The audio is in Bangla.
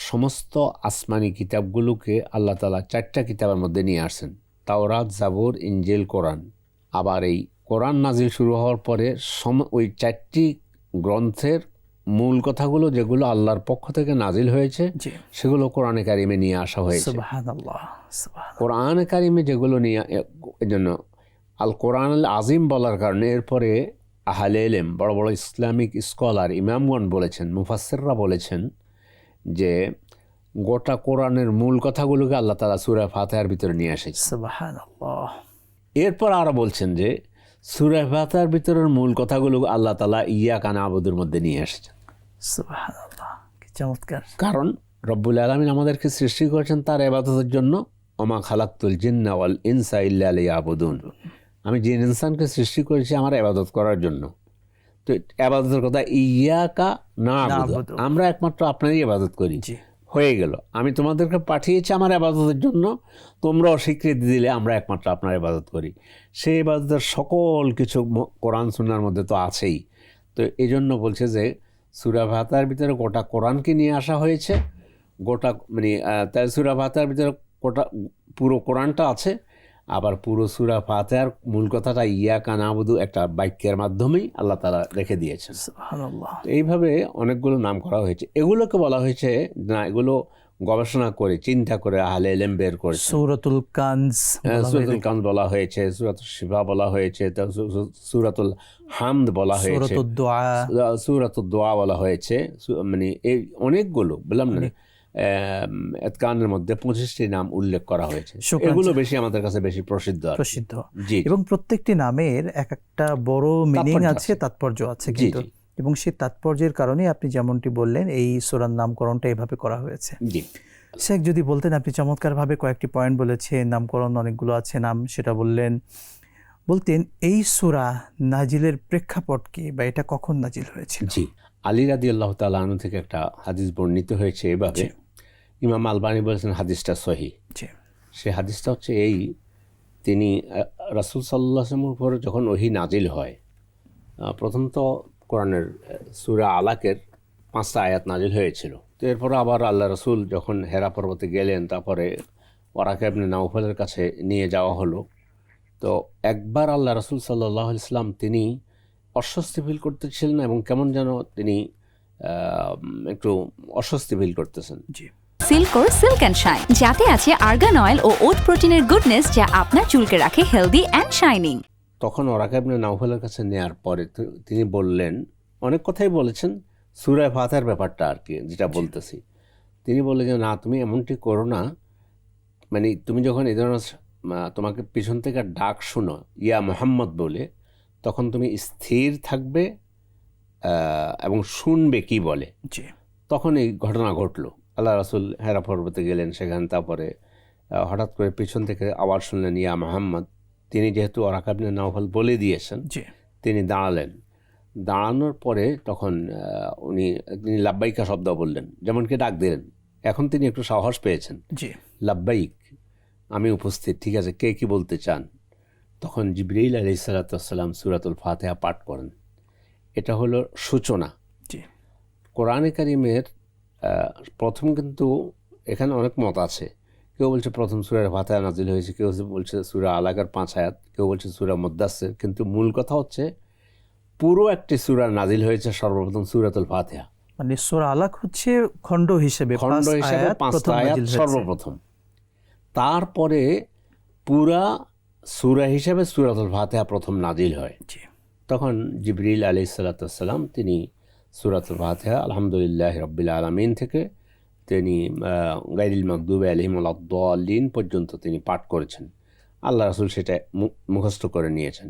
সমস্ত আসমানি কিতাবগুলোকে আল্লাহ তাআলা 4টা কিতাবের মধ্যে নিয়ে আসছেন, তাওরাত, জাবুর, ইনজিল, কোরআন। আবার এই কোরআন নাজিল শুরু হওয়ার পরে ওই 4টি গ্রন্থের মূল কথাগুলো যেগুলো আল্লাহর পক্ষ থেকে নাজিল হয়েছে সেগুলো কোরআনে কারিমে নিয়ে আসা হয়েছে। সুবহানাল্লাহ। কোরআনে কারিমে যেগুলো নিয়ে, এজন্য আল কোরআন আল আজিম বলার কারণে এরপরে আহলে ইলম, বড় বড় ইসলামিক স্কলার, ইমামগণ বলেছেন, মুফাসসিররা বলেছেন যে গোটা কোরআনের মূল কথাগুলোকে আল্লাহ তাআলা সূরা ফাতিহার ভিতরে নিয়ে এসেছেন। সুবহানাল্লাহ। এরপর আরো বলছেন যে সূরা ফাতিহার ভিতরের মূল কথাগুলো আল্লাহ তাআলা ইয়াকা না'বুদুর মধ্যে নিয়ে এসেছেন। সুবহানাল্লাহ, কি চমৎকার। কারণ রব্বুল আলামিন আমাদেরকে সৃষ্টি করেছেন তার ইবাদতের জন্য। ওমা খালাকতুল জিন্না ওয়াল ইনসা ইল্লা লিয়াবুদুন, আমি জিন ইনসানকে সৃষ্টি করেছি আমার ইবাদত করার জন্য। তো ইবাদতের কথা ইয়াকা না'বুদু, আমরা একমাত্র আপনারই ইবাদত করি, হয়ে গেল। আমি তোমাদেরকে পাঠিয়েছি আমার ইবাদতের জন্য, তোমরাও স্বীকৃতি দিলে আমরা একমাত্র আপনার ইবাদত করি। সেই ইবাদতের সকল কিছু কোরআন সুন্নাহর মধ্যে তো আছেই। তো এই জন্য বলছে যে সূরা ফাতিহার ভিতরে গোটা কোরআনকে নিয়ে আসা হয়েছে। গোটা মানে তাই সূরা ফাতিহার ভিতরে গোটা পুরো কোরআনটা আছে। আবার পুরো সূরা ফাতিহার মূল কথাটা ইয়াকা না'বুদু একটা বাক্যের মাধ্যমেই আল্লাহ তাআলা রেখে দিয়েছেন। সুবহানাল্লাহ। এইভাবে অনেকগুলো নাম করা হয়েছে। এগুলোকে বলা হয়েছে না, এগুলো গবেষণা করে চিন্তা করে আহলে ইলম বের করেছে। সূরাতুল কানজ বলা হয়েছে, সূরাতুল শিফা বলা হয়েছে, সূরাতুল হামদ বলা হয়েছে, সূরাতুদ দোয়া বলা হয়েছে। মানে এই অনেকগুলো বললাম না, এতকানের মধ্যে 25টি নাম উল্লেখ করা হয়েছে। এগুলো বেশি আমাদের কাছে বেশি প্রসিদ্ধ। এবং প্রত্যেকটি নামের এক একটা বড় মিনিং আছে, তাৎপর্য আছে কিন্তু, এবং সেই তাৎপর্যের কারণে আপনি যেমনটি বললেন এই সূরার নামকরণটা এভাবে করা হয়েছে। শেখ, যদি বলতেন, আপনি চমৎকারভাবে কয়েকটি পয়েন্ট বলেছেন, নামকরণ অনেকগুলো আছে নাম, সেটা বললেন। বলতেন এই সূরা নাজিলের প্রেক্ষাপট কি, বা এটা কখন নাজিল হয়েছিল? জি, আলী রাদিয়াল্লাহু তাআলা আনহু থেকে একটা হাদিস বর্ণিত হয়েছে এভাবে। ইমাম আলবানী বলেছেন হাদিসটা সহিহ। সে হাদিসটা হচ্ছে এই, তিনি রাসূল সাল্লাল্লাহু আলাইহি ওয়াসাল্লামের উপর যখন ওহী নাজিল হয়, প্রথম তো কোরআনের সূরা আলাকের 5টা আয়াত নাজিল হয়েছিল। তো এরপর আবার আল্লাহ রাসূল যখন হেরা পর্বতে গেলেন, তারপরে ওয়ারাকা ইবনে নাওফলের কাছে নিয়ে যাওয়া হলো। তো একবার আল্লাহ রাসূল সাল্লাল্লাহু আলাইহি ওয়াসাল্লাম তিনি অস্বস্তি ফিল করতেছিলেন এবং কেমন যেন তিনি একটু অস্বস্তি ফিল করতেছেন। সিল্কোর সিল্ক অ্যান্ড শাইন, যাতে আছে আর্গান অয়েল ও ওট প্রোটিনের গুডনেস, যা আপনার চুলকে রাখে হেলদি অ্যান্ড শাইনিং। তখন ওয়ারাকা ইবনে নাওফলের কাছে নেওয়ার পরে তিনি বললেন, অনেক কথাই বলেছেন সূরা ফাতিহার ব্যাপারটা আর কি যেটা বলতেছি। তিনি বললেন যে না, তুমি এমনটি করো না, মানে তুমি যখন এই ধরনের তোমাকে পিছন থেকে ডাক শুনো ইয়া মুহাম্মদ বলে, তখন তুমি স্থির থাকবে এবং শুনবে কি বলে। তখন এই ঘটনা ঘটলো। আল্লাহ রাসূল হেরা পর্বতে গেলেন, সেখানে তারপরে হঠাৎ করে পিছন থেকে আওয়াজ শুনলেন ইয়া মুহাম্মদ। তিনি যেহেতু ওয়ারাকা ইবনে নাওফল বলে দিয়েছেন, তিনি দাঁড়ালেন। দাঁড়ানোর পরে তখন তিনি লাব্বাইকা শব্দ বললেন, যেমনকি ডাক দিলেন। এখন তিনি একটু সাহস পেয়েছেন, লাব্বাইক, আমি উপস্থিত, ঠিক আছে, কে কি বলতে চান? তখন জিবরাইল আলাইহিস সালাতু ওয়াস সালাম সূরাতুল ফাতিহা পাঠ করেন। এটা হলো সূচনা। কোরআনে কারিমের প্রথম, কিন্তু এখানে অনেক মত আছে। কেউ বলছে প্রথম সূরা ফাতিহা নাজিল হয়েছে, কেউ বলছে সূরা আলাকার 5 আয়াত, কেউ বলছে সূরা মুদ্দাসসির। কিন্তু মূল কথা হচ্ছে পুরো একটি সূরা নাজিল হয়েছে সর্বপ্রথম সূরাতুল ফাতিহা। মানে সূরা আলাক হচ্ছে খণ্ড হিসেবে 5টা আয়াত সর্বপ্রথম। তারপরে পুরা সূরা হিসেবে সূরাতুল ফাতিহা প্রথম নাজিল হয়। তখন জিবরিল আলাইহিস সালাতু ওয়াস সালাম তিনি সূরাতুল ফাতিহা আলহামদুলিল্লাহি রাব্বিল আলামিন থেকে তিনি গায়রিল মাগদুবি আলাইহিম ওয়ালাদ-দাল্লিন পর্যন্ত তিনি পাঠ করেছেন। আল্লাহ রাসূল সেটা মুখস্থ করে নিয়েছেন।